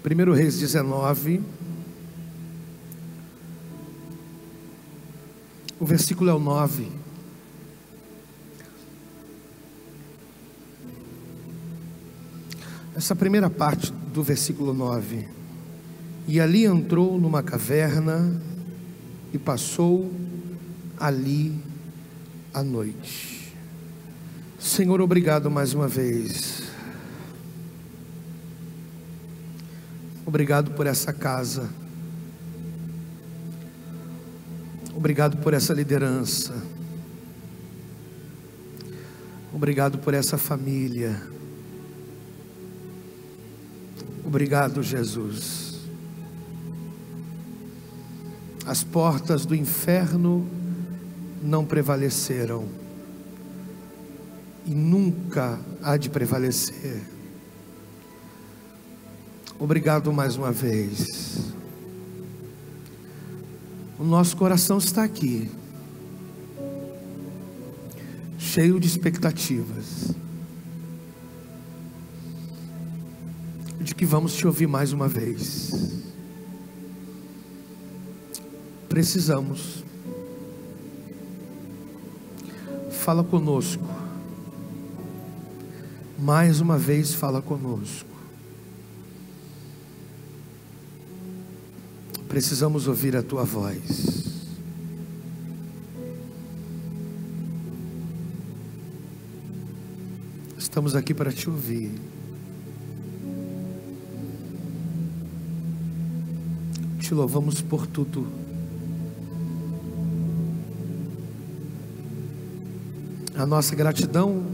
1 Reis 19, o versículo é o 9. Essa primeira parte do versículo 9: e ali entrou numa caverna e passou ali a noite. Senhor, obrigado mais uma vez. Obrigado por essa casa. Obrigado por essa liderança. Obrigado por essa família. Obrigado, Jesus. As portas do inferno não prevaleceram e nunca há de prevalecer. Obrigado mais uma vez. O nosso coração está aqui, cheio de expectativas, de que vamos te ouvir mais uma vez. Precisamos. Fala conosco. Mais uma vez fala conosco. Precisamos ouvir a tua voz. Estamos aqui para te ouvir. Te louvamos por tudo. A nossa gratidão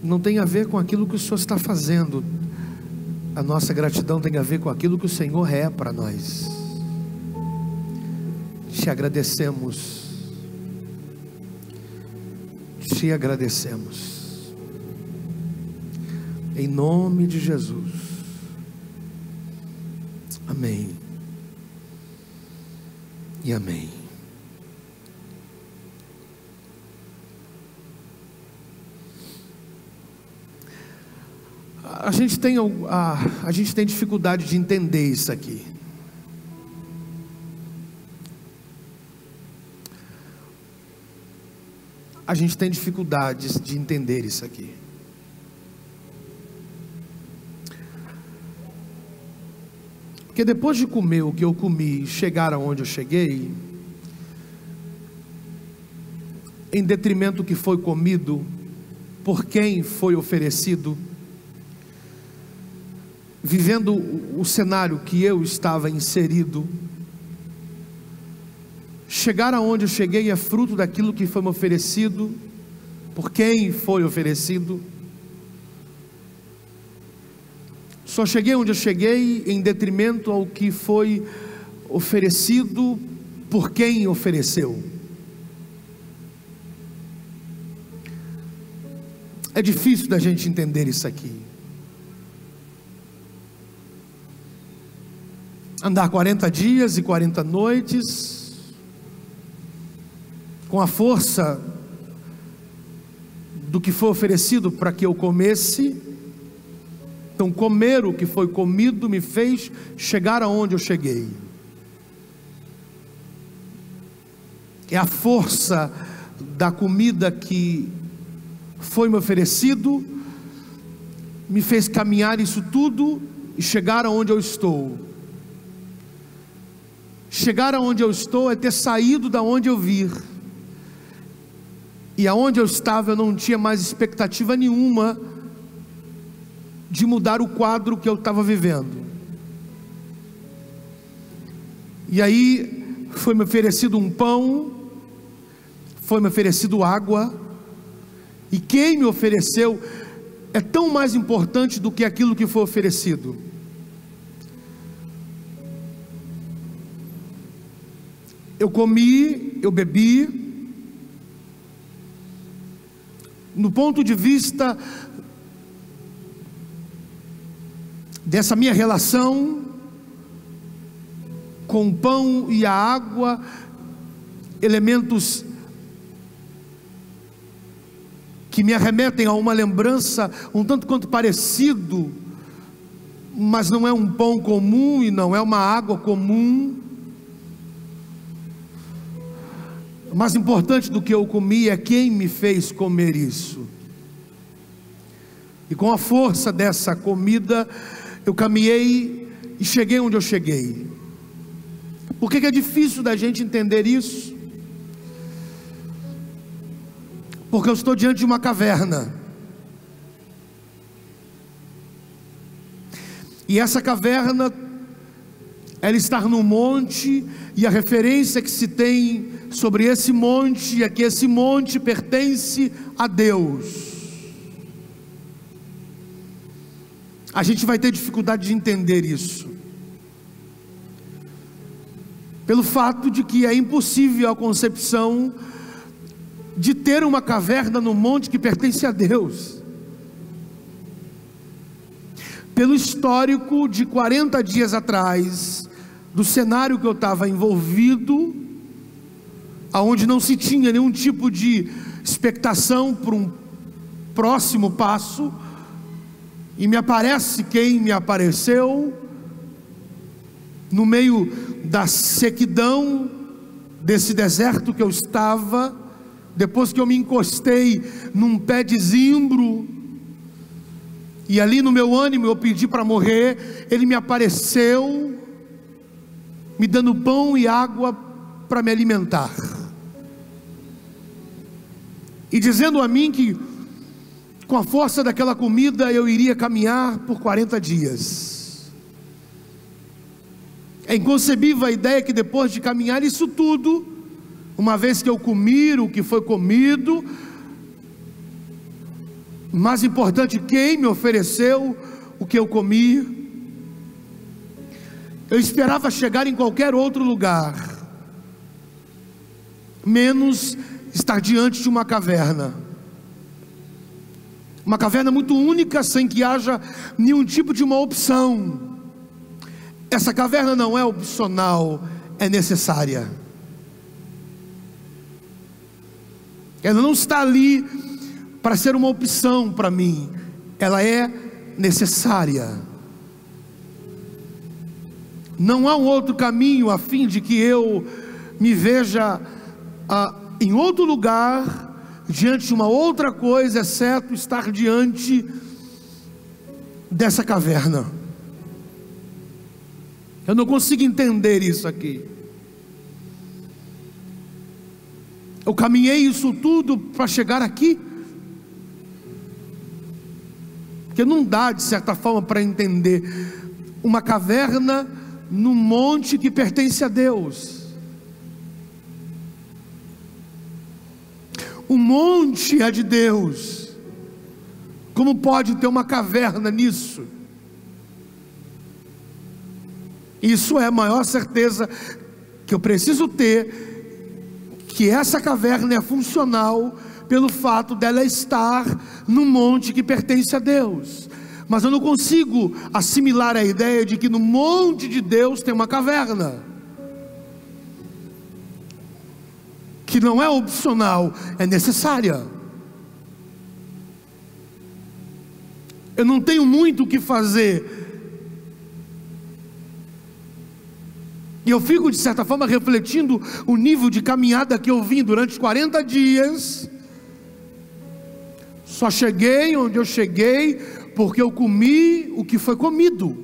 não tem a ver com aquilo que o Senhor está fazendo. A nossa gratidão tem a ver com aquilo que o Senhor é para nós. Te agradecemos. Te agradecemos. Em nome de Jesus. Amém. E amém. A gente tem dificuldade de entender isso aqui. A gente tem dificuldades de entender isso aqui. Porque depois de comer o que eu comi e chegar aonde eu cheguei, em detrimento do que foi comido, por quem foi oferecido, vivendo o cenário que eu estava inserido, chegar aonde eu cheguei é fruto daquilo que foi me oferecido, por quem foi oferecido. Só cheguei onde eu cheguei em detrimento ao que foi oferecido, por quem ofereceu. É difícil da gente entender isso aqui. Andar 40 dias e 40 noites, com a força do que foi oferecido para que eu comesse. Então comer o que foi comido me fez chegar aonde eu cheguei. É a força da comida que foi me oferecido, me fez caminhar isso tudo e chegar aonde eu estou. Chegar aonde eu estou é ter saído da onde eu vir. E aonde eu estava eu não tinha mais expectativa nenhuma de mudar o quadro que eu estava vivendo. E aí foi me oferecido um pão, foi me oferecido água, e quem me ofereceu é tão mais importante do que aquilo que foi oferecido. Eu comi, eu bebi. No ponto de vista dessa minha relação com o pão e a água, elementos que me arremetem a uma lembrança um tanto quanto parecido mas não é um pão comum e não é uma água comum. Mais importante do que eu comi é quem me fez comer isso. E com a força dessa comida, eu caminhei e cheguei onde eu cheguei. Por que é difícil da gente entender isso? Porque eu estou diante de uma caverna. E essa caverna, ela está no monte, e a referência que se tem sobre esse monte é que esse monte pertence a Deus. A gente vai ter dificuldade de entender isso, pelo fato de que é impossível a concepção de ter uma caverna no monte que pertence a Deus. Pelo histórico de 40 dias atrás, do cenário que eu estava envolvido, aonde não se tinha nenhum tipo de expectação para um próximo passo, e me aparece quem me apareceu, no meio da sequidão desse deserto que eu estava, depois que eu me encostei num pé de zimbro, e ali no meu ânimo eu pedi para morrer, ele me apareceu, me dando pão e água para me alimentar, e dizendo a mim que com a força daquela comida eu iria caminhar por 40 dias. É inconcebível a ideia que depois de caminhar isso tudo, uma vez que eu comi o que foi comido, mais importante, quem me ofereceu o que eu comi, eu esperava chegar em qualquer outro lugar, menos estar diante de uma caverna muito única, sem que haja nenhum tipo de uma opção. Essa caverna não é opcional, é necessária. Ela não está ali para ser uma opção para mim, ela é necessária. Não há um outro caminho a fim de que eu me veja em outro lugar, diante de uma outra coisa, exceto estar diante dessa caverna. Eu não consigo entender isso aqui. Eu caminhei isso tudo para chegar aqui, porque não dá de certa forma para entender uma caverna num monte que pertence a Deus. O monte é de Deus, como pode ter uma caverna nisso? Isso é a maior certeza que eu preciso ter, que essa caverna é funcional pelo fato dela estar no monte que pertence a Deus. Mas eu não consigo assimilar a ideia de que no monte de Deus tem uma caverna, que não é opcional, é necessária. Eu não tenho muito o que fazer, e eu fico de certa forma refletindo o nível de caminhada que eu vim durante 40 dias. Só cheguei onde eu cheguei porque eu comi o que foi comido.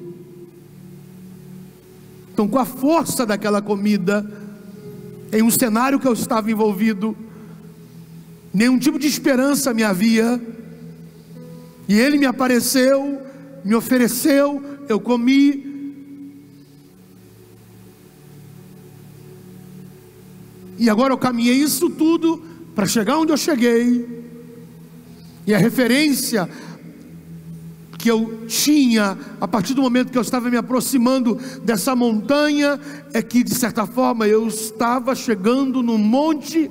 Então, com a força daquela comida, em um cenário que eu estava envolvido, nenhum tipo de esperança me havia, e ele me apareceu, me ofereceu, eu comi, e agora eu caminhei isso tudo para chegar onde eu cheguei, e a referência que eu tinha a partir do momento que eu estava me aproximando dessa montanha é que, de certa forma, eu estava chegando num monte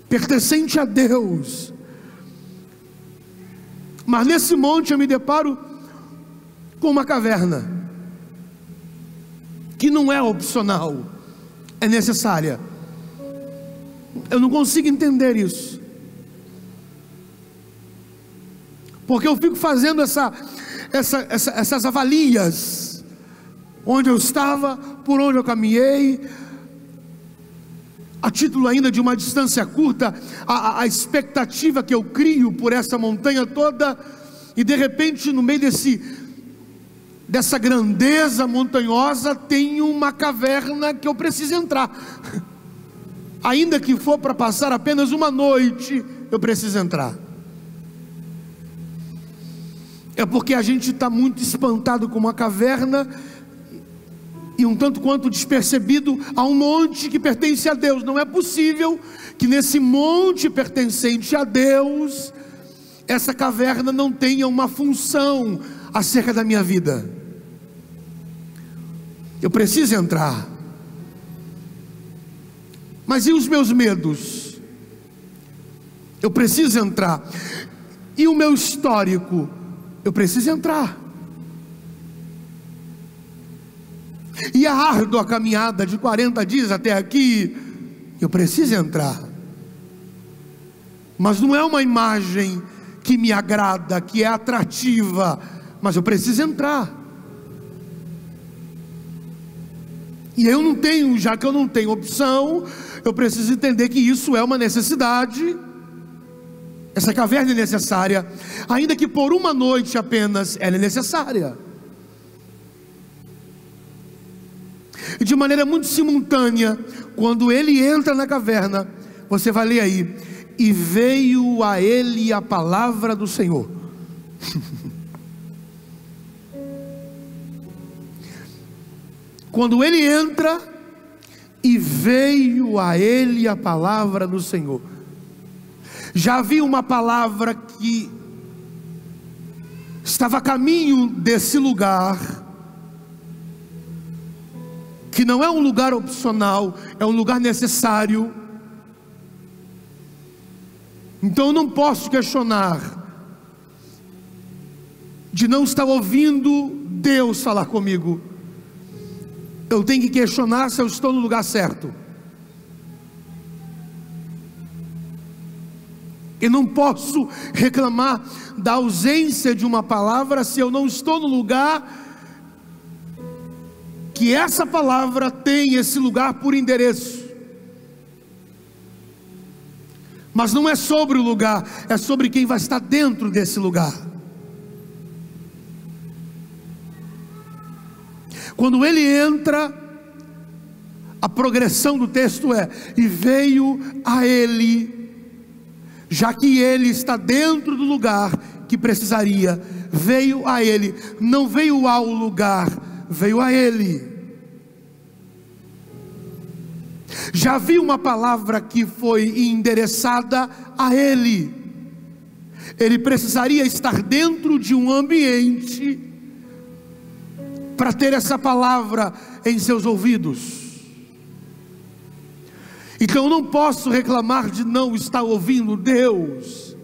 pertencente a Deus. Mas nesse monte eu me deparo com uma caverna que não é opcional, é necessária. Eu não consigo entender isso, porque eu fico fazendo essas avalias, onde eu estava, por onde eu caminhei, a título ainda de uma distância curta, a expectativa que eu crio por essa montanha toda, e de repente no meio dessa grandeza montanhosa tem uma caverna que eu preciso entrar, ainda que for para passar apenas uma noite, eu preciso entrar. É porque a gente está muito espantado com uma caverna e um tanto quanto despercebido a um monte que pertence a Deus. Não é possível que nesse monte pertencente a Deus, essa caverna não tenha uma função acerca da minha vida. Eu preciso entrar. Mas e os meus medos? Eu preciso entrar. E o meu histórico? Eu preciso entrar. E a árdua caminhada de 40 dias até aqui, eu preciso entrar. Mas não é uma imagem que me agrada, que é atrativa, mas eu preciso entrar. E eu não tenho, já que eu não tenho opção, eu preciso entender que isso é uma necessidade. Essa caverna é necessária, ainda que por uma noite apenas, ela é necessária. E de maneira muito simultânea, quando ele entra na caverna, você vai ler aí: e veio a ele a palavra do Senhor. Quando ele entra, e veio a ele a palavra do Senhor. Já havia uma palavra que estava a caminho desse lugar, que não é um lugar opcional, é um lugar necessário. Então eu não posso questionar de não estar ouvindo Deus falar comigo. Eu tenho que questionar se eu estou no lugar certo. Eu não posso reclamar da ausência de uma palavra se eu não estou no lugar que essa palavra tem esse lugar por endereço. Mas não é sobre o lugar, é sobre quem vai estar dentro desse lugar. Quando ele entra, a progressão do texto é: e veio a ele, já que ele está dentro do lugar que precisaria, veio a ele, não veio ao lugar, veio a ele. Já havia uma palavra que foi endereçada a ele. Ele precisaria estar dentro de um ambiente para ter essa palavra em seus ouvidos. Então eu não posso reclamar de não estar ouvindo Deus.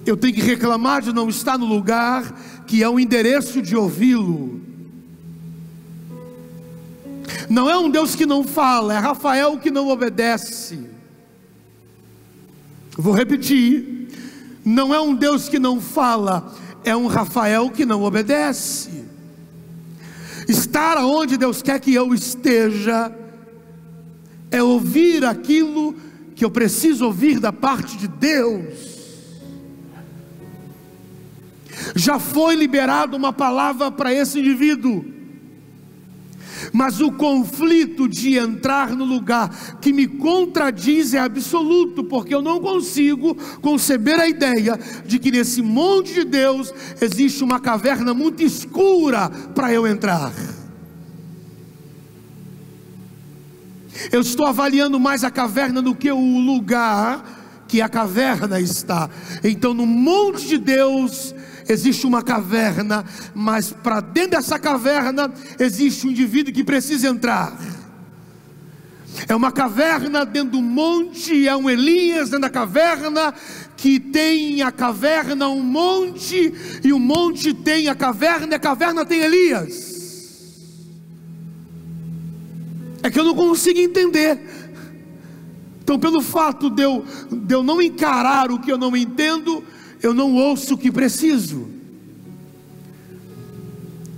Eu tenho que reclamar de não estar no lugar que é o endereço de ouvi-lo. Não é um Deus que não fala, é Rafael que não obedece. Vou repetir: não é um Deus que não fala, é um Rafael que não obedece. Estar onde Deus quer que eu esteja é ouvir aquilo que eu preciso ouvir da parte de Deus. Já foi liberada uma palavra para esse indivíduo, mas o conflito de entrar no lugar que me contradiz é absoluto, porque eu não consigo conceber a ideia de que nesse monte de Deus existe uma caverna muito escura para eu entrar. Eu estou avaliando mais a caverna do que o lugar que a caverna está. Então no monte de Deus existe uma caverna, mas para dentro dessa caverna existe um indivíduo que precisa entrar. É uma caverna dentro do monte, é um Elias dentro da caverna, que tem a caverna um monte, e o monte tem a caverna, e a caverna tem Elias. É que eu não consigo entender. Então, pelo fato de eu não encarar o que eu não entendo, eu não ouço o que preciso.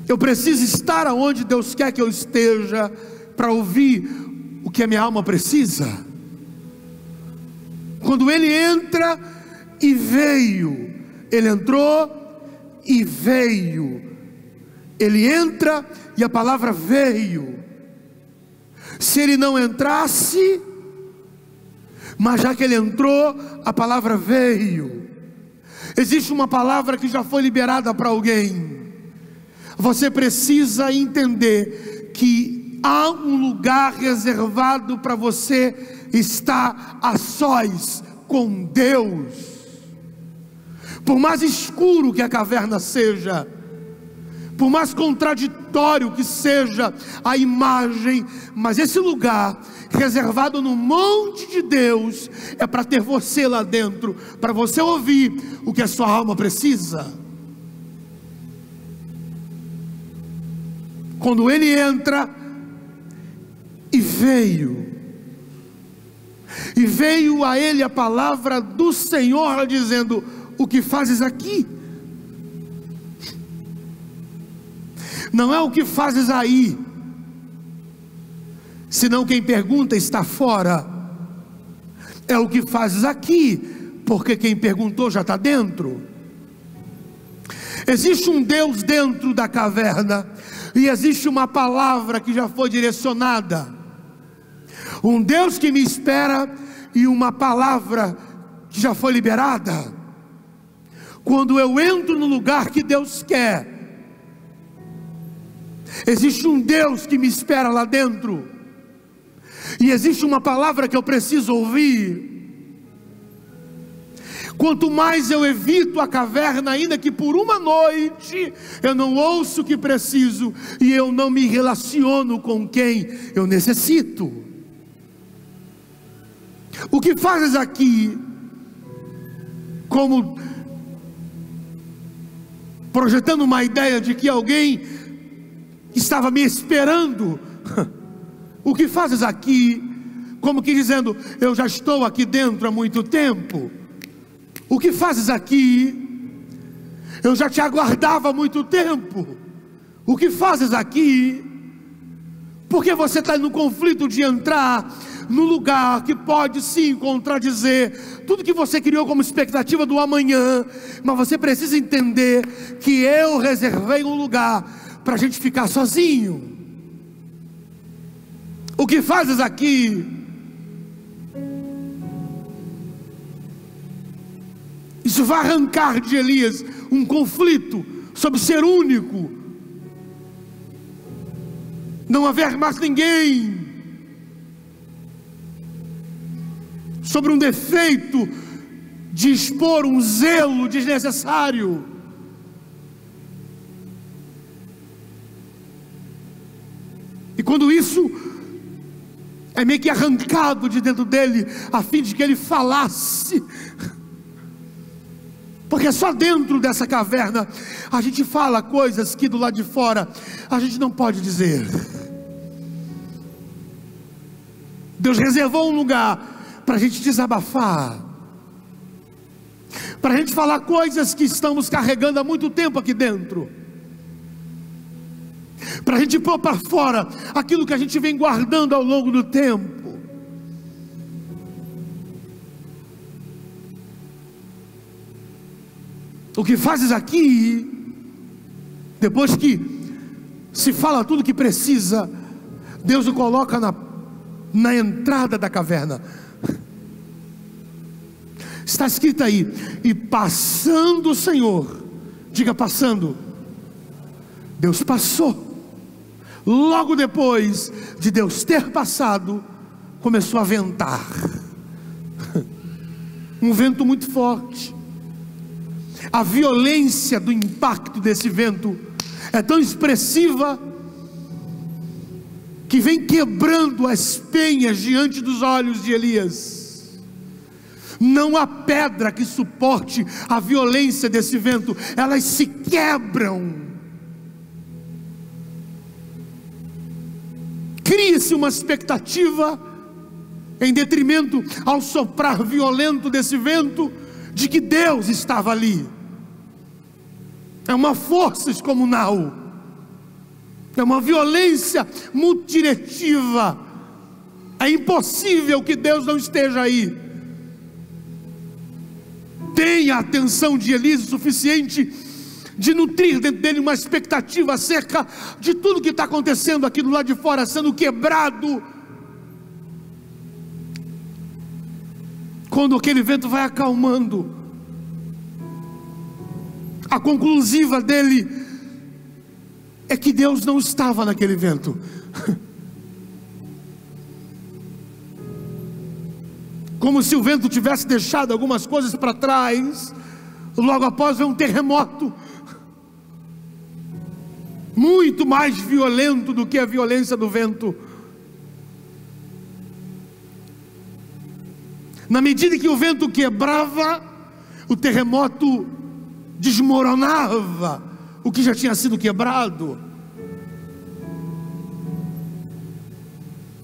Eu preciso estar aonde Deus quer que eu esteja para ouvir o que a minha alma precisa. Quando ele entra e veio, ele entrou e veio, ele entra e a palavra veio. Se ele não entrasse, mas já que ele entrou, a palavra veio. Existe uma palavra que já foi liberada para alguém. Você precisa entender que há um lugar reservado para você estar a sós com Deus. Por mais escuro que a caverna seja, por mais contraditório que seja a imagem, mas esse lugar reservado no monte de Deus é para ter você lá dentro, para você ouvir o que a sua alma precisa. Quando ele entra e veio a ele a palavra do Senhor dizendo: o que fazes aqui? Não é o que fazes aí, senão quem pergunta está fora. É o que fazes aqui, porque quem perguntou já está dentro. Existe um Deus dentro da caverna, e existe uma palavra que já foi direcionada, um Deus que me espera, e uma palavra que já foi liberada. Quando eu entro no lugar que Deus quer, existe um Deus que me espera lá dentro, e existe uma palavra que eu preciso ouvir. Quanto mais eu evito a caverna, ainda que por uma noite, eu não ouço o que preciso, e eu não me relaciono com quem eu necessito. O que fazes aqui? Como projetando uma ideia de que alguém estava me esperando. O que fazes aqui? Como que dizendo: eu já estou aqui dentro há muito tempo. O que fazes aqui? Eu já te aguardava há muito tempo. O que fazes aqui? Porque você está no conflito de entrar no lugar que pode sim contradizer tudo que você criou como expectativa do amanhã, mas você precisa entender que eu reservei um lugar para a gente ficar sozinho. O que fazes aqui? Isso vai arrancar de Elias um conflito sobre ser único, não haver mais ninguém, sobre um defeito de expor um zelo desnecessário. E quando isso é meio que arrancado de dentro dele, a fim de que ele falasse, porque só dentro dessa caverna a gente fala coisas que do lado de fora a gente não pode dizer. Deus reservou um lugar para a gente desabafar, para a gente falar coisas que estamos carregando há muito tempo aqui dentro, para a gente pôr para fora aquilo que a gente vem guardando ao longo do tempo. O que fazes aqui? Depois que se fala tudo que precisa, Deus o coloca na entrada da caverna. Está escrito aí: e passando o Senhor, diga passando, Deus passou. Logo depois de Deus ter passado, começou a ventar, um vento muito forte. A violência do impacto desse vento é tão expressiva que vem quebrando as penhas diante dos olhos de Elias. Não há pedra que suporte a violência desse vento, elas se quebram. Cria-se uma expectativa, em detrimento ao soprar violento desse vento, de que Deus estava ali. É uma força excomunal. É uma violência multidiretiva. É impossível que Deus não esteja aí. Tenha a atenção de Elias suficiente de nutrir dentro dele uma expectativa acerca de tudo que está acontecendo aqui do lado de fora, sendo quebrado. Quando aquele vento vai acalmando, a conclusiva dele é que Deus não estava naquele vento. Como se o vento tivesse deixado algumas coisas para trás. Logo após veio um terremoto, muito mais violento do que a violência do vento. Na medida que o vento quebrava, o terremoto desmoronava o que já tinha sido quebrado.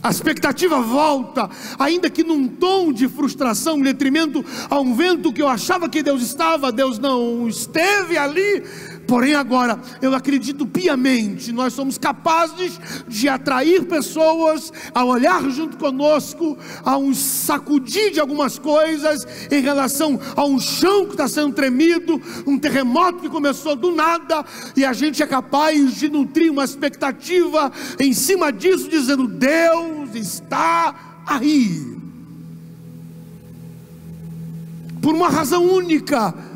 A expectativa volta, ainda que num tom de frustração, em detrimento a um vento que eu achava que Deus estava. Deus não esteve ali. Porém agora, eu acredito piamente, nós somos capazes de atrair pessoas a olhar junto conosco, a um sacudir de algumas coisas em relação a um chão que está sendo tremido, um terremoto que começou do nada, e a gente é capaz de nutrir uma expectativa em cima disso, dizendo: Deus está aí. Por uma razão única.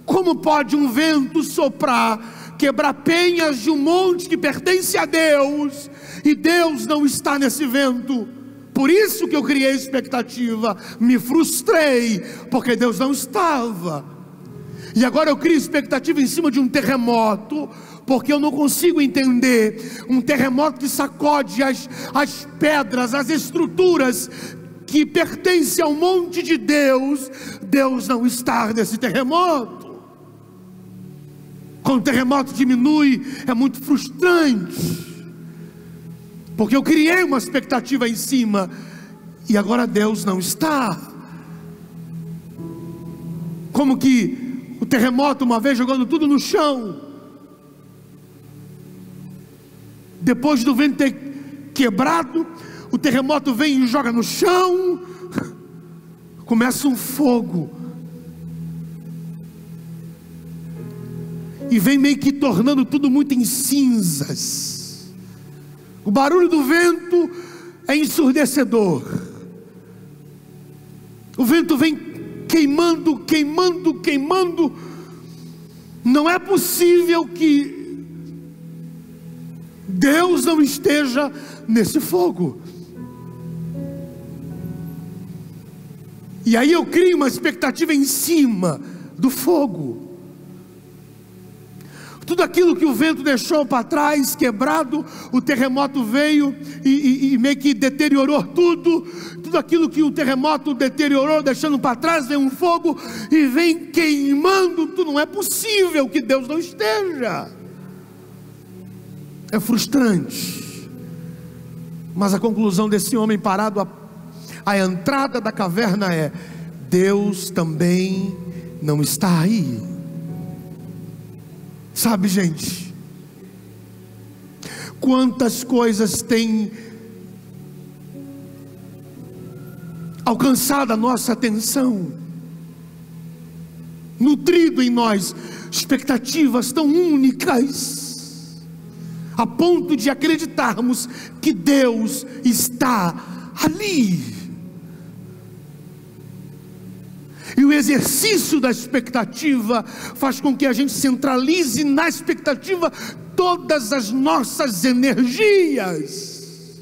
Como pode um vento soprar, quebrar penhas de um monte que pertence a Deus, e Deus não está nesse vento? Por isso que eu criei expectativa, me frustrei, porque Deus não estava. E agora eu crio expectativa em cima de um terremoto, porque eu não consigo entender um terremoto que sacode as pedras, as estruturas que pertencem ao monte de Deus. Deus não está nesse terremoto. Quando o terremoto diminui, é muito frustrante, porque eu criei uma expectativa em cima, e agora Deus não está. Como que o terremoto, uma vez jogando tudo no chão, depois do vento ter quebrado, o terremoto vem e joga no chão, começa um fogo, e vem meio que tornando tudo muito em cinzas. O barulho do vento é ensurdecedor. O vento vem queimando, queimando, queimando. Não é possível que Deus não esteja nesse fogo. E aí eu crio uma expectativa em cima do fogo. Tudo aquilo que o vento deixou para trás, quebrado, o terremoto veio e meio que deteriorou tudo. Tudo aquilo que o terremoto deteriorou, deixando para trás, vem um fogo e vem queimando tudo. Não é possível que Deus não esteja. É frustrante. Mas a conclusão desse homem parado à entrada da caverna é: Deus também não está aí. Sabe, gente, quantas coisas têm alcançado a nossa atenção, nutrido em nós expectativas tão únicas, a ponto de acreditarmos que Deus está ali. E o exercício da expectativa faz com que a gente centralize na expectativa todas as nossas energias.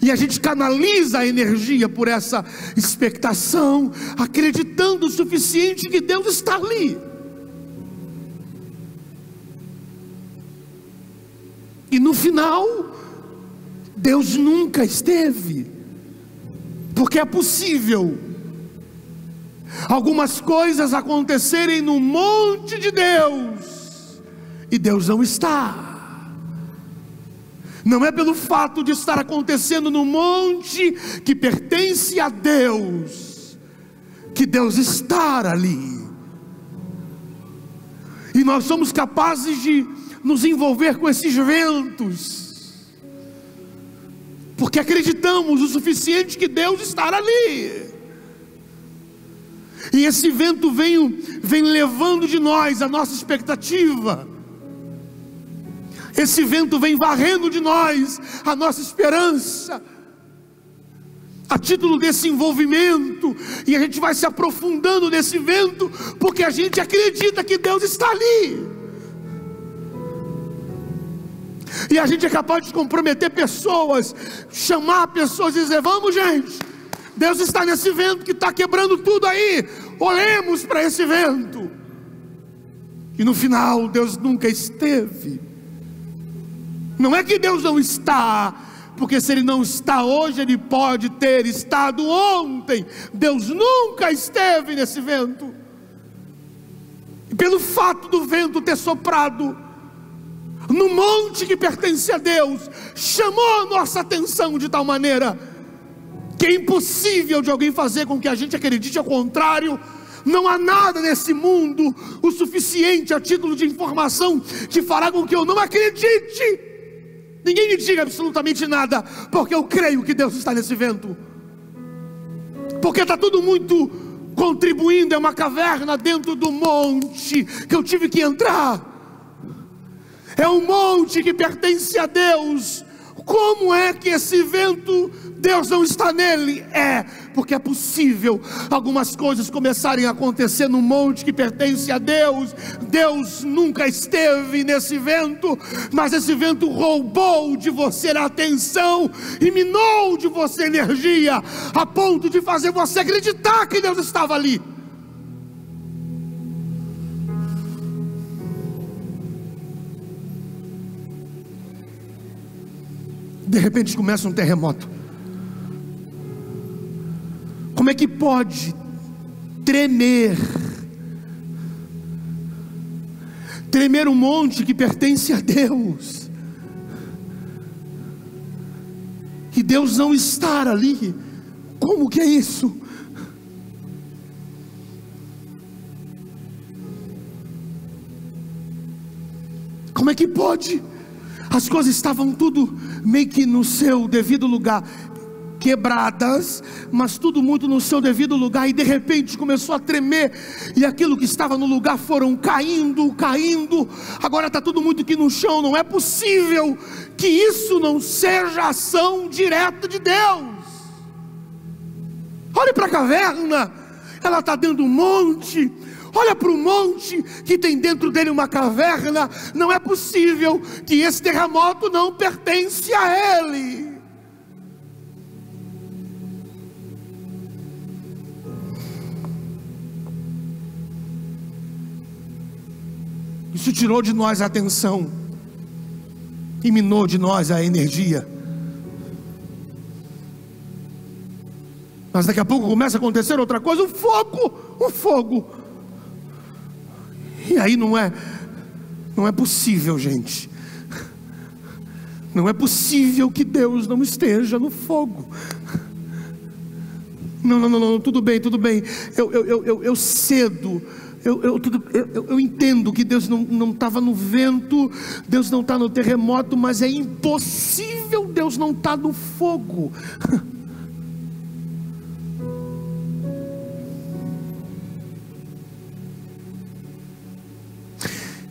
E a gente canaliza a energia por essa expectação, acreditando o suficiente que Deus está ali. E no final, Deus nunca esteve. Porque é possível algumas coisas acontecerem no monte de Deus e Deus não está. Não é pelo fato de estar acontecendo no monte que pertence a Deus que Deus está ali. E nós somos capazes de nos envolver com esses ventos, porque acreditamos o suficiente que Deus está ali. E esse vento vem levando de nós a nossa expectativa. Esse vento vem varrendo de nós a nossa esperança, a título desse envolvimento. E a gente vai se aprofundando nesse vento, porque a gente acredita que Deus está ali. E a gente é capaz de comprometer pessoas, chamar pessoas e dizer: vamos, gente, Deus está nesse vento que está quebrando tudo aí, olhemos para esse vento. E no final, Deus nunca esteve. Não é que Deus não está, porque se Ele não está hoje, Ele pode ter estado ontem. Deus nunca esteve nesse vento. E pelo fato do vento ter soprado no monte que pertence a Deus, chamou a nossa atenção de tal maneira que é impossível de alguém fazer com que a gente acredite ao contrário. Não há nada nesse mundo o suficiente a título de informação que fará com que eu não acredite. Ninguém me diga absolutamente nada, porque eu creio que Deus está nesse vento, porque está tudo muito contribuindo. É uma caverna dentro do monte que eu tive que entrar. É um monte que pertence a Deus. Como é que esse vento, Deus não está nele? É porque é possível algumas coisas começarem a acontecer no monte que pertence a Deus. Deus nunca esteve nesse vento, mas esse vento roubou de você a atenção e minou de você energia, a ponto de fazer você acreditar que Deus estava ali. De repente começa um terremoto. Como é que pode tremer um monte que pertence a Deus, e Deus não estar ali? Como que é isso? Como é que pode? As coisas estavam tudo meio que no seu devido lugar, quebradas, mas tudo muito no seu devido lugar, e de repente começou a tremer, e aquilo que estava no lugar foram caindo. Agora está tudo muito aqui no chão. Não é possível que isso não seja ação direta de Deus. Olhe para a caverna, ela está dentro do monte. Olha para o monte que tem dentro dele uma caverna. Não é possível que esse terremoto não pertence a ele. Isso tirou de nós a atenção e minou de nós a energia. Mas daqui a pouco começa a acontecer outra coisa, um fogo. E aí não é possível, gente. Não é possível que Deus não esteja no fogo. Não, tudo bem. Eu cedo. Eu entendo que Deus não estava no vento, Deus não está no terremoto, mas é impossível Deus não estar no fogo.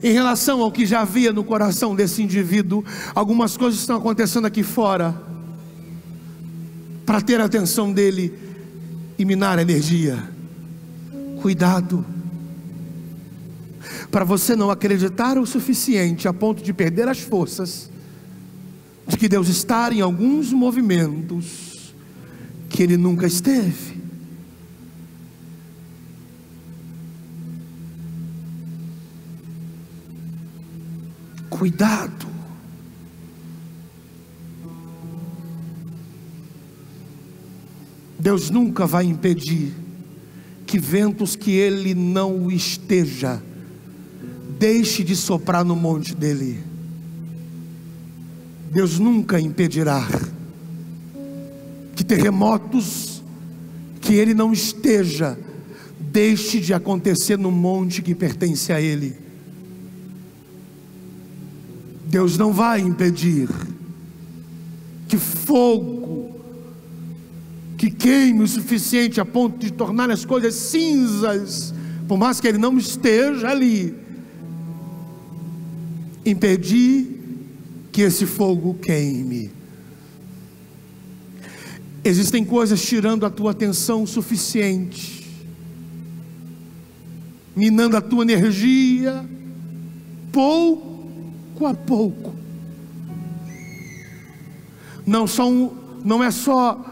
Em relação ao que já havia no coração desse indivíduo, algumas coisas estão acontecendo aqui fora para ter a atenção dele e minar a energia. Cuidado, para você não acreditar o suficiente a ponto de perder as forças de que Deus está em alguns movimentos que Ele nunca esteve. Cuidado. Deus nunca vai impedir que ventos que Ele não esteja deixe de soprar no monte dele. Deus nunca impedirá que terremotos que Ele não esteja deixe de acontecer no monte que pertence a Ele. Deus não vai impedir que fogo que queime o suficiente a ponto de tornar as coisas cinzas, por mais que ele não esteja ali, impedir que esse fogo queime. Existem coisas tirando a tua atenção suficiente, minando a tua energia, pouco a pouco. Não é só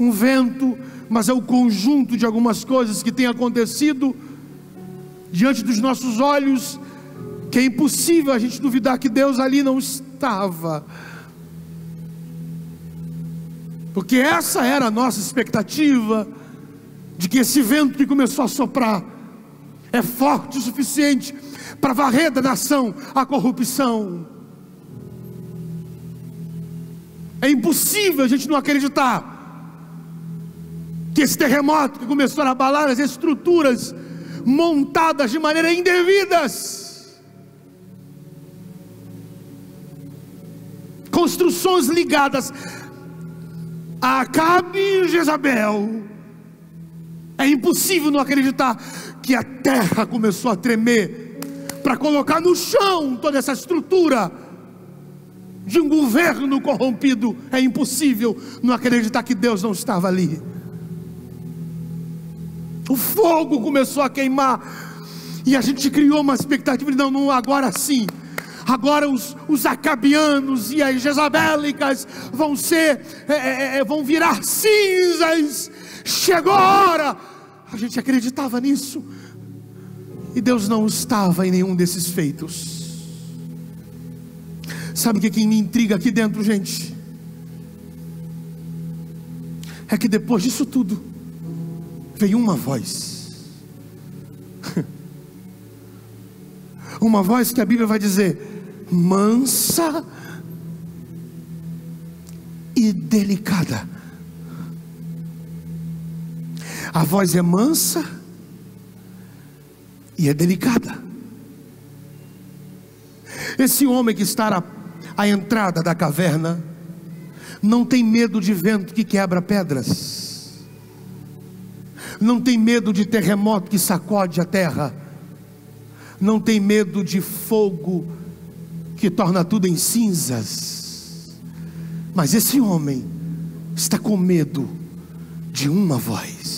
um vento, mas é o conjunto de algumas coisas que tem acontecido diante dos nossos olhos, que é impossível a gente duvidar que Deus ali não estava, porque essa era a nossa expectativa, de que esse vento que começou a soprar é forte o suficiente para varrer da nação a corrupção. É impossível a gente não acreditar que esse terremoto que começou a abalar as estruturas montadas de maneira indevidas, construções ligadas a Acabe e Jezabel, é impossível não acreditar que a terra começou a tremer para colocar no chão toda essa estrutura de um governo corrompido. É impossível não acreditar que Deus não estava ali. O fogo começou a queimar e a gente criou uma expectativa de não, agora sim, agora os acabianos e as jezabélicas vão virar cinzas. Chegou a hora. A gente acreditava nisso, e Deus não estava em nenhum desses feitos. Sabe o que me intriga aqui dentro, gente? É que depois disso tudo veio uma voz. Uma voz que a Bíblia vai dizer mansa e delicada. A voz é mansa e é delicada. Esse homem que está à entrada da caverna não tem medo de vento que quebra pedras, não tem medo de terremoto que sacode a terra, não tem medo de fogo que torna tudo em cinzas. Mas esse homem está com medo de uma voz.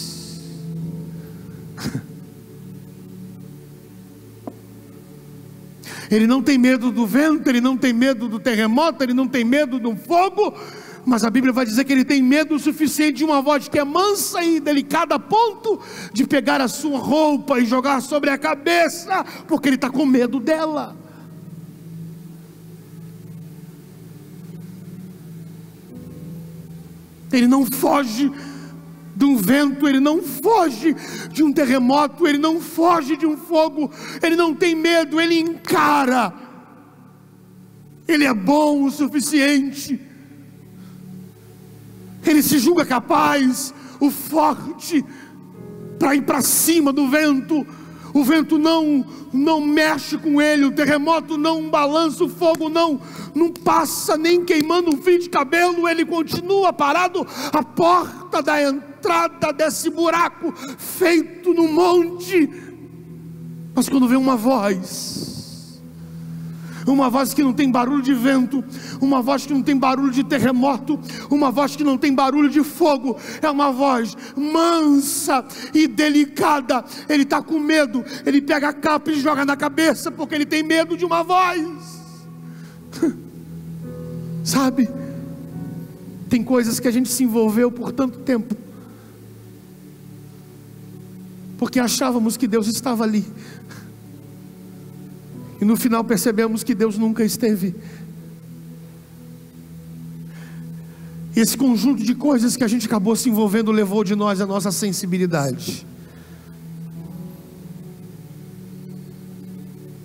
Ele não tem medo do vento, ele não tem medo do terremoto, ele não tem medo do fogo, mas a Bíblia vai dizer que ele tem medo o suficiente de uma voz que é mansa e delicada, a ponto de pegar a sua roupa e jogar sobre a cabeça, porque ele está com medo dela. Ele não foge de um vento, ele não foge de um terremoto, ele não foge de um fogo, ele não tem medo, ele encara. Ele é bom o suficiente, ele se julga capaz, o forte, para ir para cima do vento. O vento não mexe com ele, o terremoto não balança, o fogo não passa nem queimando um fio de cabelo, ele continua parado à porta da entrada desse buraco feito no monte. Mas quando vem uma voz que não tem barulho de vento, uma voz que não tem barulho de terremoto, uma voz que não tem barulho de fogo, é uma voz mansa e delicada. Ele está com medo, ele pega a capa e joga na cabeça, porque ele tem medo de uma voz. Sabe, tem coisas que a gente se envolveu por tanto tempo, porque achávamos que Deus estava ali, e no final percebemos que Deus nunca esteve. Esse conjunto de coisas que a gente acabou se envolvendo levou de nós a nossa sensibilidade,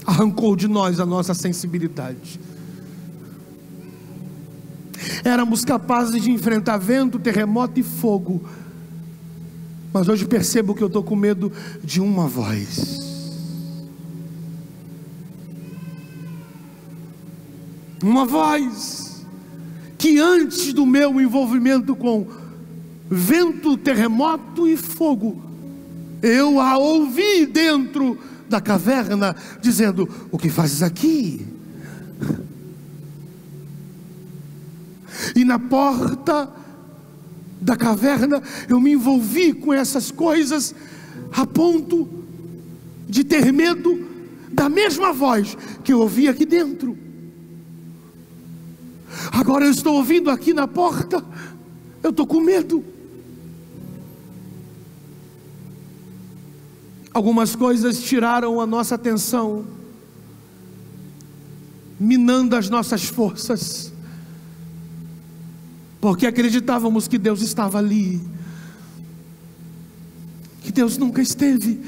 arrancou de nós a nossa sensibilidade. Éramos capazes de enfrentar vento, terremoto e fogo, mas hoje percebo que eu estou com medo de uma voz. Uma voz que antes do meu envolvimento com vento, terremoto e fogo, eu a ouvi dentro da caverna, dizendo: o que fazes aqui? E na porta da caverna eu me envolvi com essas coisas, a ponto de ter medo da mesma voz que eu ouvi aqui dentro. Agora eu estou ouvindo aqui na porta, eu estou com medo. Algumas coisas tiraram a nossa atenção, minando as nossas forças, porque acreditávamos que Deus estava ali, que Deus nunca esteve.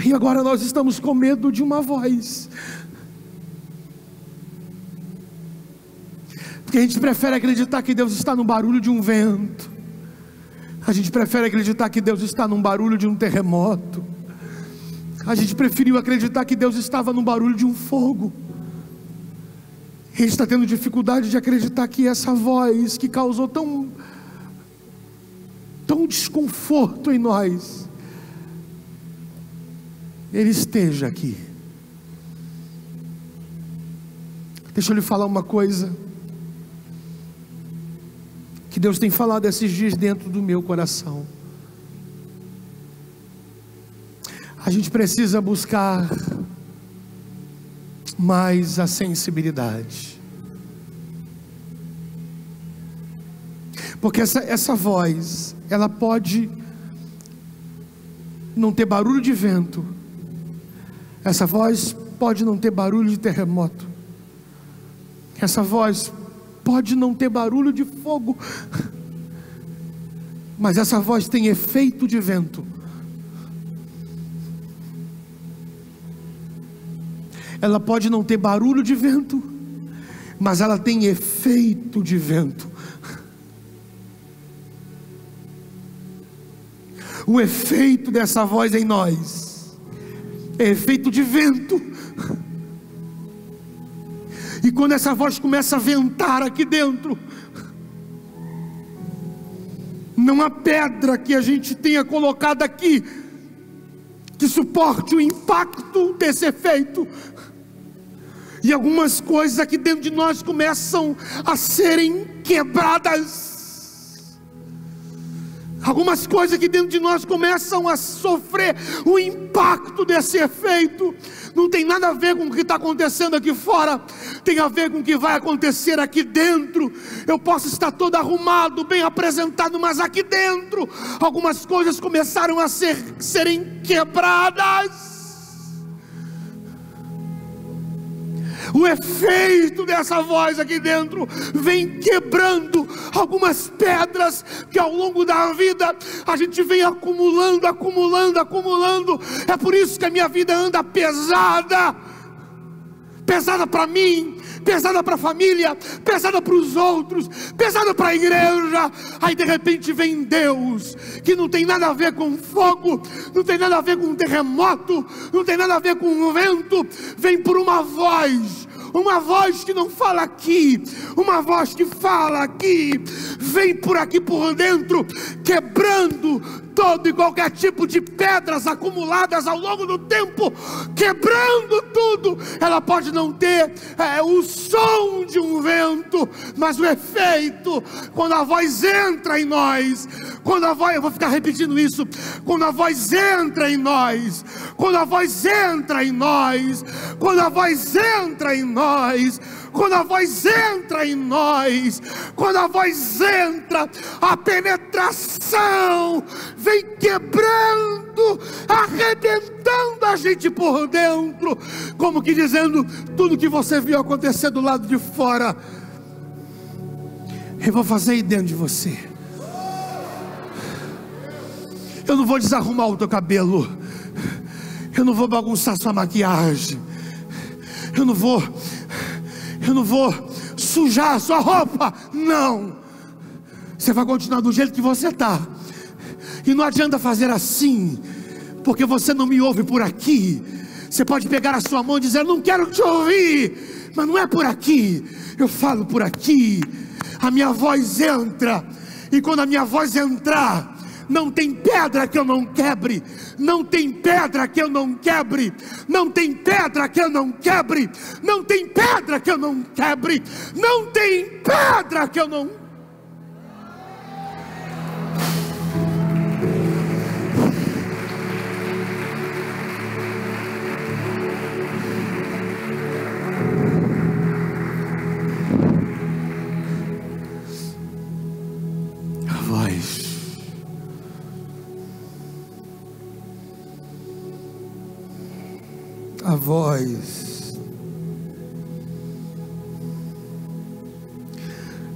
E agora nós estamos com medo de uma voz, porque a gente prefere acreditar que Deus está no barulho de um vento, a gente prefere acreditar que Deus está num barulho de um terremoto, a gente preferiu acreditar que Deus estava no barulho de um fogo. A gente está tendo dificuldade de acreditar que essa voz que causou tão desconforto em nós, Ele esteja aqui. Deixa eu lhe falar uma coisa que Deus tem falado esses dias dentro do meu coração. A gente precisa buscar mais a sensibilidade, porque essa voz, ela pode não ter barulho de vento, essa voz pode não ter barulho de terremoto, essa voz pode não ter barulho de fogo, mas essa voz tem efeito de vento. Ela pode não ter barulho de vento, mas ela tem efeito de vento. O efeito dessa voz em nós é efeito de vento. E quando essa voz começa a ventar aqui dentro, não há pedra que a gente tenha colocado aqui que suporte o impacto desse efeito. E algumas coisas aqui dentro de nós começam a serem quebradas. Algumas coisas aqui dentro de nós começam a sofrer o impacto desse efeito. Não tem nada a ver com o que está acontecendo aqui fora, tem a ver com o que vai acontecer aqui dentro. Eu posso estar todo arrumado, bem apresentado, mas aqui dentro algumas coisas começaram a serem quebradas. O efeito dessa voz aqui dentro vem quebrando algumas pedras que ao longo da vida a gente vem acumulando. É por isso que a minha vida anda pesada para mim, pesada para a família, pesada para os outros, pesada para a igreja. Aí de repente vem Deus, que não tem nada a ver com fogo, não tem nada a ver com terremoto, não tem nada a ver com vento. Vem por uma voz que não fala aqui, uma voz que fala aqui, vem por aqui por dentro, quebrando todo e qualquer tipo de pedras acumuladas ao longo do tempo, quebrando tudo. Ela pode não ter o som de um vento, mas o efeito, quando a voz entra em nós, eu vou ficar repetindo isso, quando a voz entra em nós, quando a voz entra em nós, quando a voz entra em nós, quando a voz entra em nós, quando a voz entra, a penetração vem quebrando, arrebentando a gente por dentro, como que dizendo: tudo que você viu acontecer do lado de fora, eu vou fazer aí dentro de você. Eu não vou desarrumar o teu cabelo, eu não vou bagunçar sua maquiagem, eu não vou sujar a sua roupa, não. Você vai continuar do jeito que você está. E não adianta fazer assim, porque você não me ouve por aqui. Você pode pegar a sua mão e dizer: não quero te ouvir, mas não é por aqui. Eu falo por aqui. A minha voz entra, e quando a minha voz entrar, não tem pedra que eu não quebre. Não tem pedra que eu não quebre. Não tem pedra que eu não quebre. Não tem pedra que eu não quebre. Não tem pedra que eu não...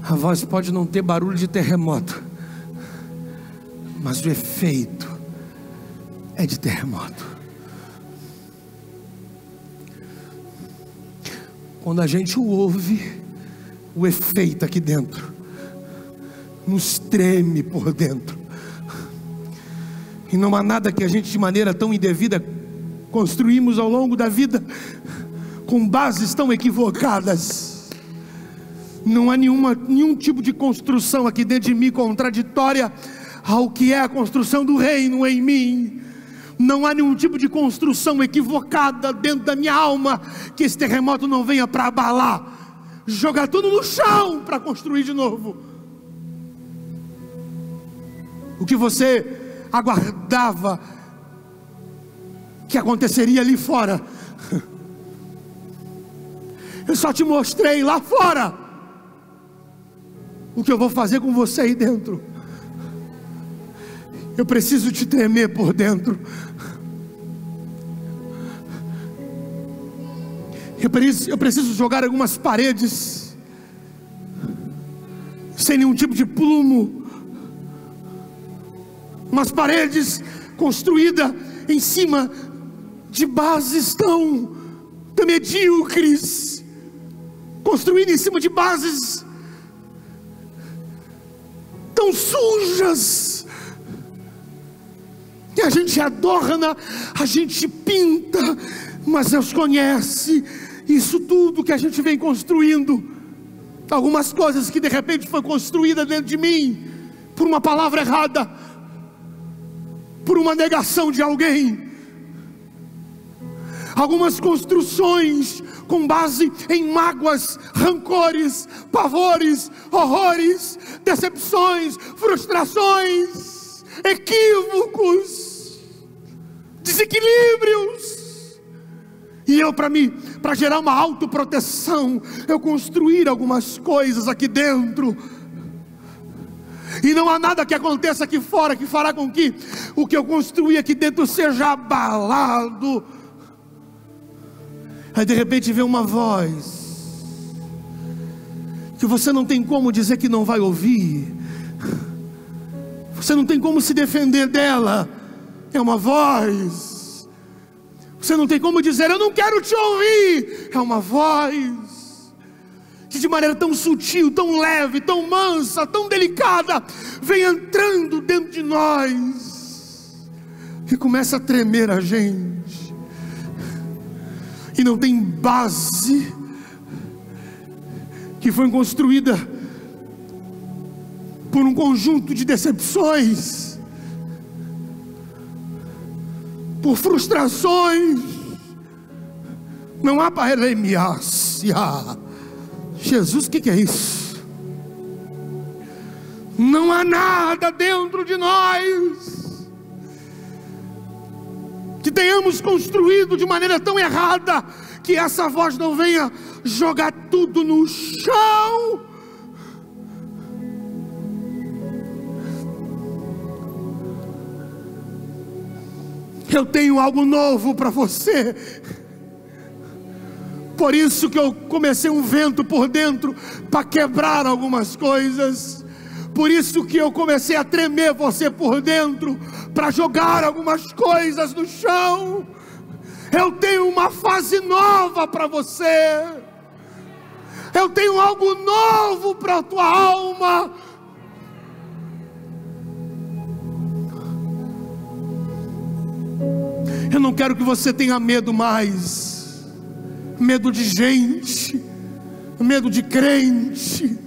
A voz pode não ter barulho de terremoto, mas o efeito é de terremoto. Quando a gente o ouve, o efeito aqui dentro nos treme por dentro. E não há nada que a gente de maneira tão indevida construímos ao longo da vida, com bases tão equivocadas. Não há nenhum tipo de construção aqui dentro de mim contraditória ao que é a construção do reino em mim. Não há nenhum tipo de construção equivocada dentro da minha alma, que esse terremoto não venha para abalar, jogar tudo no chão para construir de novo. O que você aguardava que aconteceria ali fora, eu só te mostrei lá fora o que eu vou fazer com você aí dentro. Eu preciso te tremer por dentro. Eu preciso jogar algumas paredes sem nenhum tipo de plumo, umas paredes construídas em cima de bases tão medíocres, construídas em cima de bases tão sujas, e a gente adorna, a gente pinta, mas Deus conhece isso tudo que a gente vem construindo. Algumas coisas que de repente foi construída dentro de mim por uma palavra errada, por uma negação de alguém. Algumas construções com base em mágoas, rancores, pavores, horrores, decepções, frustrações, equívocos, desequilíbrios. E eu, para gerar uma autoproteção, eu construir algumas coisas aqui dentro. E não há nada que aconteça aqui fora que fará com que o que eu construí aqui dentro seja abalado. Aí de repente vem uma voz que você não tem como dizer que não vai ouvir, você não tem como se defender dela. É uma voz. Você não tem como dizer eu não quero te ouvir. É uma voz que de maneira tão sutil, tão leve, tão mansa, tão delicada, vem entrando dentro de nós e começa a tremer a gente. E não tem base, que foi construída por um conjunto de decepções, por frustrações. Não há paremiácia. Jesus, o que é isso? Não há nada dentro de nós que tenhamos construído de maneira tão errada, que essa voz não venha jogar tudo no chão. Eu tenho algo novo para você. Por isso que eu comecei um vento por dentro, para quebrar algumas coisas. Por isso que eu comecei a tremer você por dentro, para jogar algumas coisas no chão. Eu tenho uma fase nova para você. Eu tenho algo novo para a tua alma. Eu não quero que você tenha medo mais. medo de gente, medo de crente,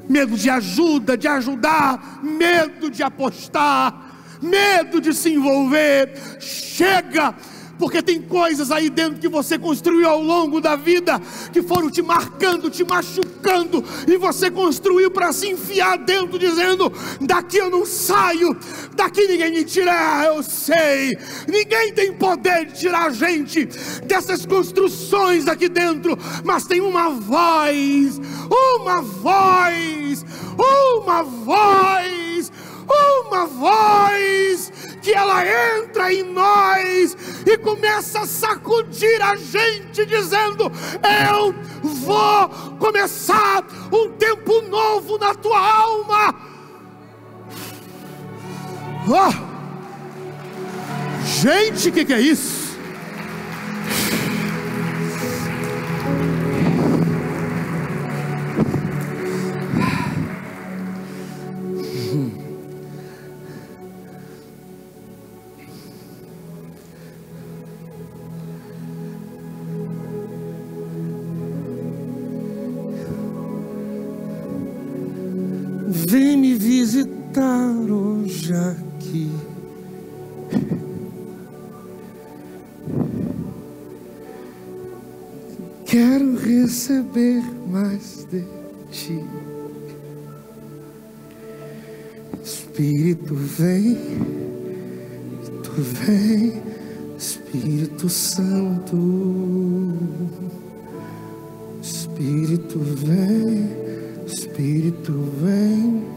medo de ajuda, de ajudar, medo de apostar, medo de se envolver. Chega! Porque tem coisas aí dentro que você construiu ao longo da vida, que foram te marcando, te machucando, e você construiu para se enfiar dentro, dizendo: daqui eu não saio, daqui ninguém me tira. Eu sei, ninguém tem poder de tirar a gente dessas construções aqui dentro, mas tem uma voz, uma voz, uma voz, uma voz, que ela entra em nós e começa a sacudir a gente, dizendo: eu vou começar um tempo novo na tua alma. Oh! Gente, o que é isso? Vem me visitar hoje aqui. Quero receber mais de ti. Espírito vem, tu vem, Espírito Santo. Espírito vem, Espírito vem,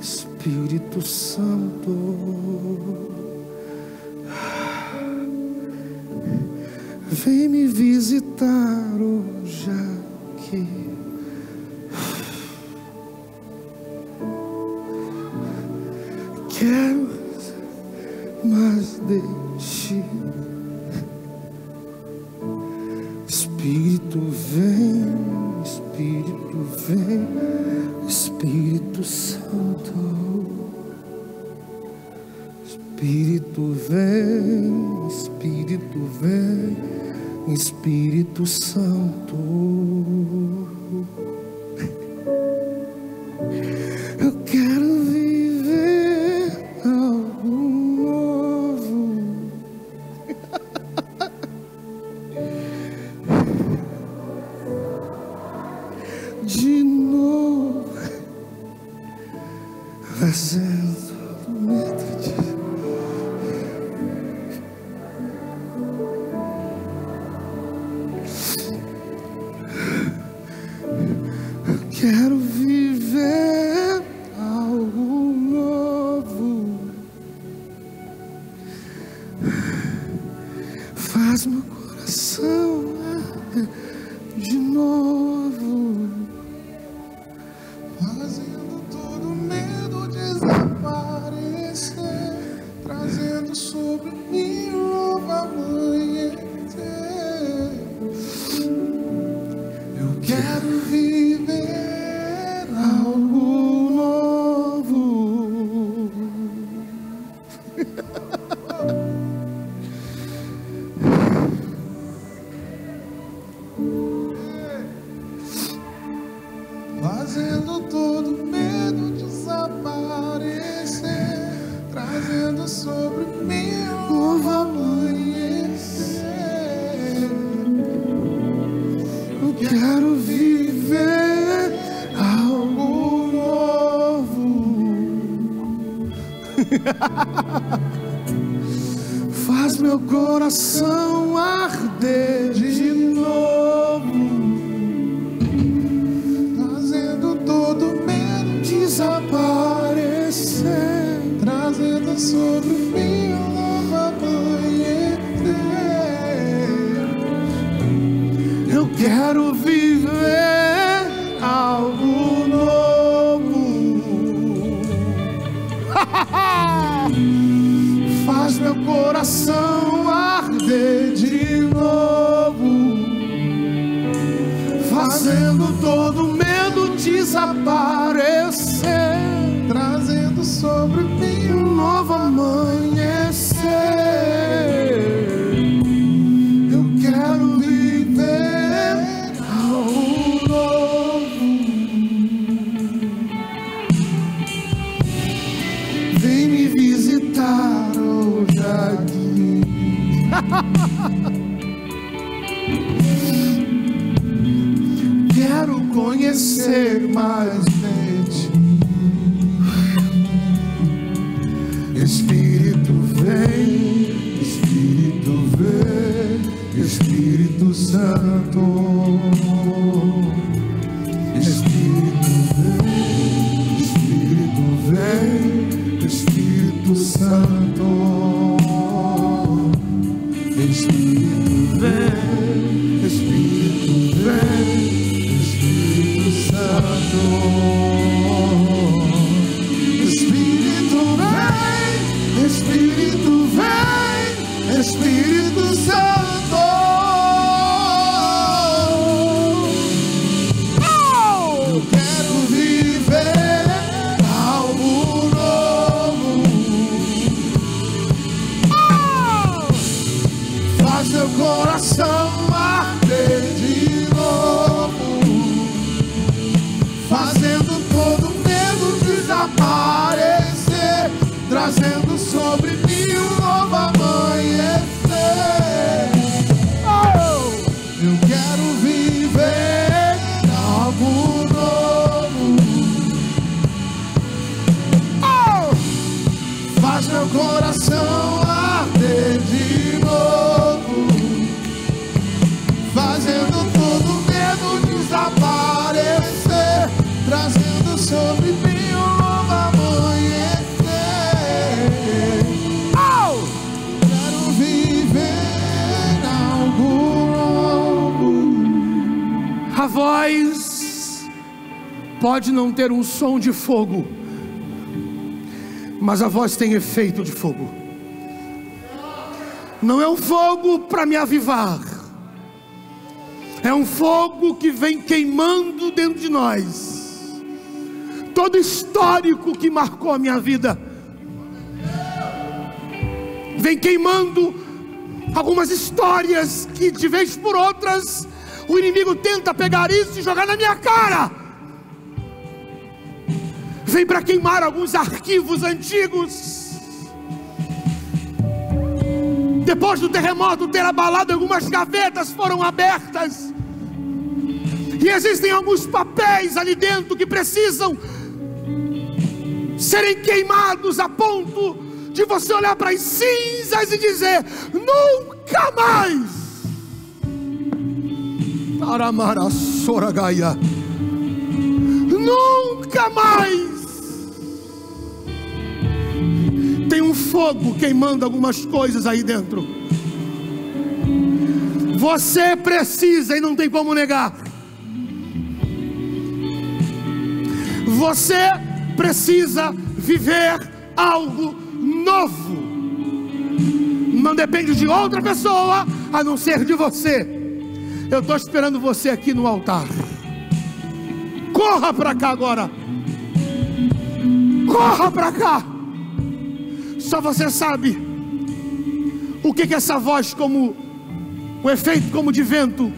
Espírito Santo. Vem me visitar hoje aqui. Quero mais de ti. Espírito vem, Espírito vem, Espírito Santo. Espírito vem, Espírito vem, Espírito Santo. Eu quero viver algo novo. De novo, fazendo medo de... Eu quero viver algo novo. Faz meu coração de novo, fazendo todo medo desaparecer, trazendo sobre mim um novo amanhecer. Eu quero viver algo novo. Fazendo todo medo desaparecer, trazendo sobre mim um novo amanhecer. Eu quero viver algo novo. Faz meu coração arder de novo, todo medo desaparecer, trazendo sobre mim um novo amanhecer. Eu quero viver algo novo. Faz meu coração arder de novo, fazendo todo medo desaparecer, trazendo sobre mim um novo amanhecer. Eu quero viver Quero conhecer mais de ti. Espírito vem, Espírito vem, Espírito Santo. Espírito vem, Espírito vem, Espírito Santo. Espírito vem, Espírito vem, Espírito Santo. Espírito vem, Espírito vem, Espírito Santo. Eu quero viver algo novo. Faz meu coração arder de novo, fazendo todo medo desaparecer, trazendo sobre mim um novo amanhecer. Eu quero viver algo novo. Faz meu coração arder de novo, fazendo todo medo desaparecer, trazendo sobre mim um novo amanhecer. Quero viver algo novo. A voz pode não ter um som de fogo, mas a voz tem efeito de fogo. Não é um fogo para me avivar, é um fogo que vem queimando dentro de nós. Todo histórico que marcou a minha vida vem queimando. Algumas histórias que de vez por outras o inimigo tenta pegar isso e jogar na minha cara. Vem para queimar alguns arquivos antigos. Depois do terremoto ter abalado, algumas gavetas foram abertas, e existem alguns papéis ali dentro que precisam serem queimados a ponto de você olhar para as cinzas e dizer: nunca mais. Aramara Soragaia, nunca mais. Tem um fogo queimando algumas coisas aí dentro. Você precisa, e não tem como negar, você precisa viver algo novo. Não depende de outra pessoa a não ser de você. Eu estou esperando você aqui no altar. Corra para cá agora. Corra para cá. Só você sabe o que essa voz, como um efeito como de vento,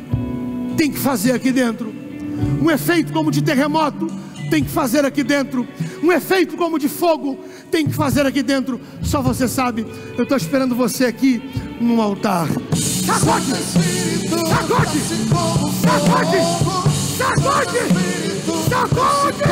tem que fazer aqui dentro. Um efeito como de terremoto tem que fazer aqui dentro. Um efeito como de fogo tem que fazer aqui dentro. Só você sabe. Eu estou esperando você aqui no altar. Sacode! Sacode! Sacode! Sacode! Sacode!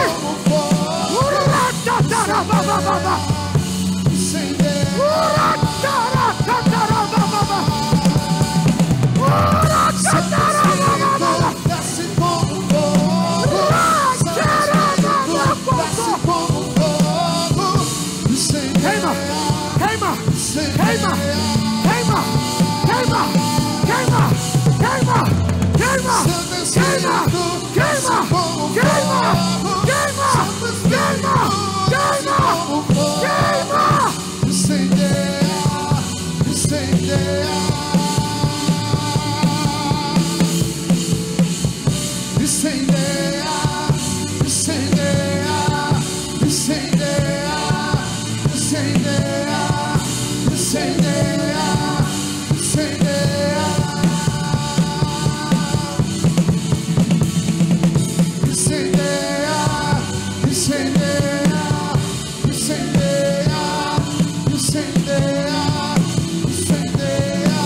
Queima, queima, queima, queima, queima, queima, queima, queima, queima, queima, queima, queima, queima, queima, incendeia, incendeia, incendeia, incendeia, incendeia, incendeia, incendeia, incendeia, incendeia, incendeia, incendeia, incendeia, incendeia.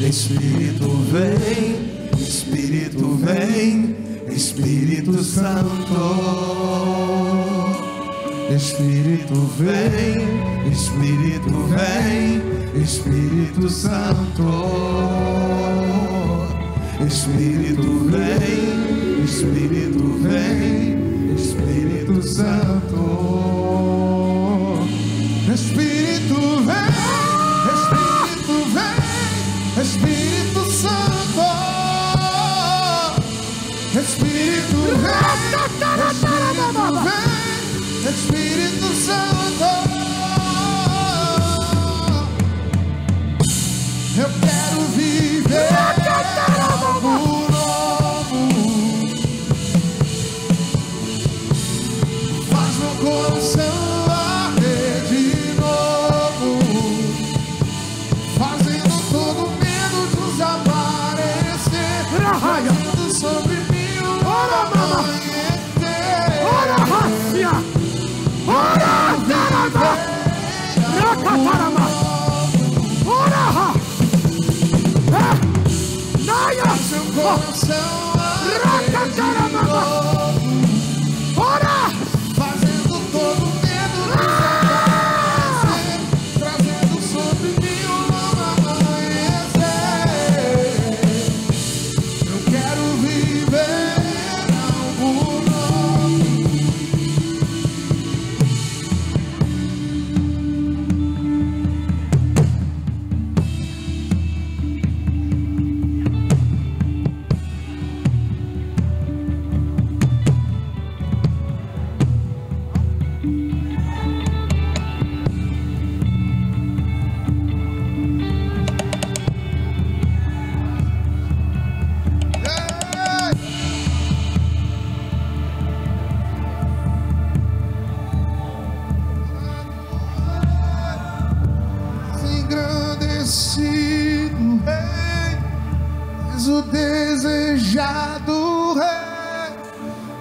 Espírito vem, Espírito vem, Espírito Santo. Espírito vem, Espírito vem, Espírito Santo. Espírito vem, Espírito vem, Espírito Santo. Espírito vem, Espírito vem, Espírito Santo. Espírito vem, Espírito vem, Espírito Santo. Eu quero viver algo novo. Faz meu coração arder de novo, fazendo todo medo desaparecer, trazendo sobre mim uma amanhecer. Ora, racia! Ora, tarama! Racatarama! Ora, racia! Seu coração Racatarama! Ora! fazendo todo medo desaparecer, trazendo sobre mim um novo amanhecer. Eu quero viver algo novo. Engrandecido Rei, és o desejado Rei.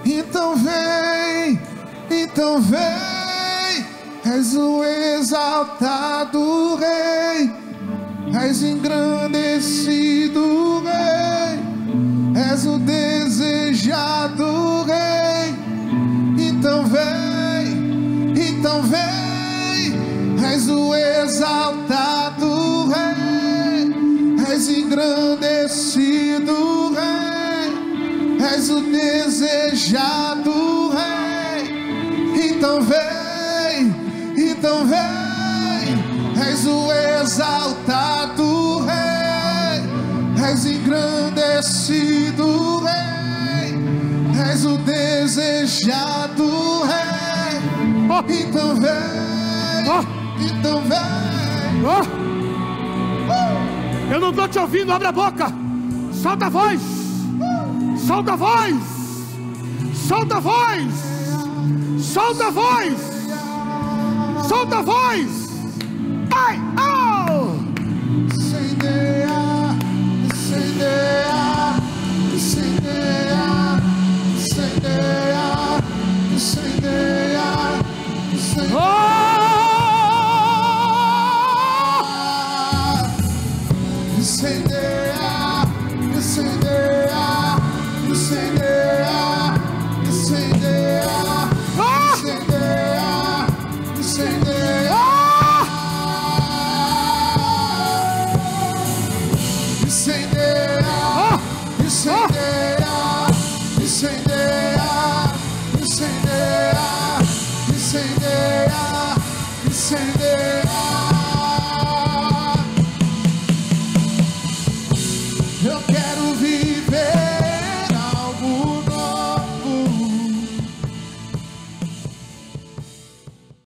Então vem, és o exaltado Rei, és engrandecido Rei, és o desejado Rei. Então vem, és o exaltado Rei, és engrandecido Rei, és o desejado Rei. Então vem, és o exaltado Rei, és engrandecido Rei, és o desejado Rei. Então vem. Eu não tô te ouvindo, abre a boca. Solta a voz. Solta a voz. Solta a voz. Solta a voz. Solta a voz. Ai, oh! Incendeia, incendeia, incendeia, incendeia, incendeia, incendeia. Oh! Incendeia, incendeia, incendeia, incendeia, incendeia, incendeia. Incendeia, incendeia, incendeia, incendeia.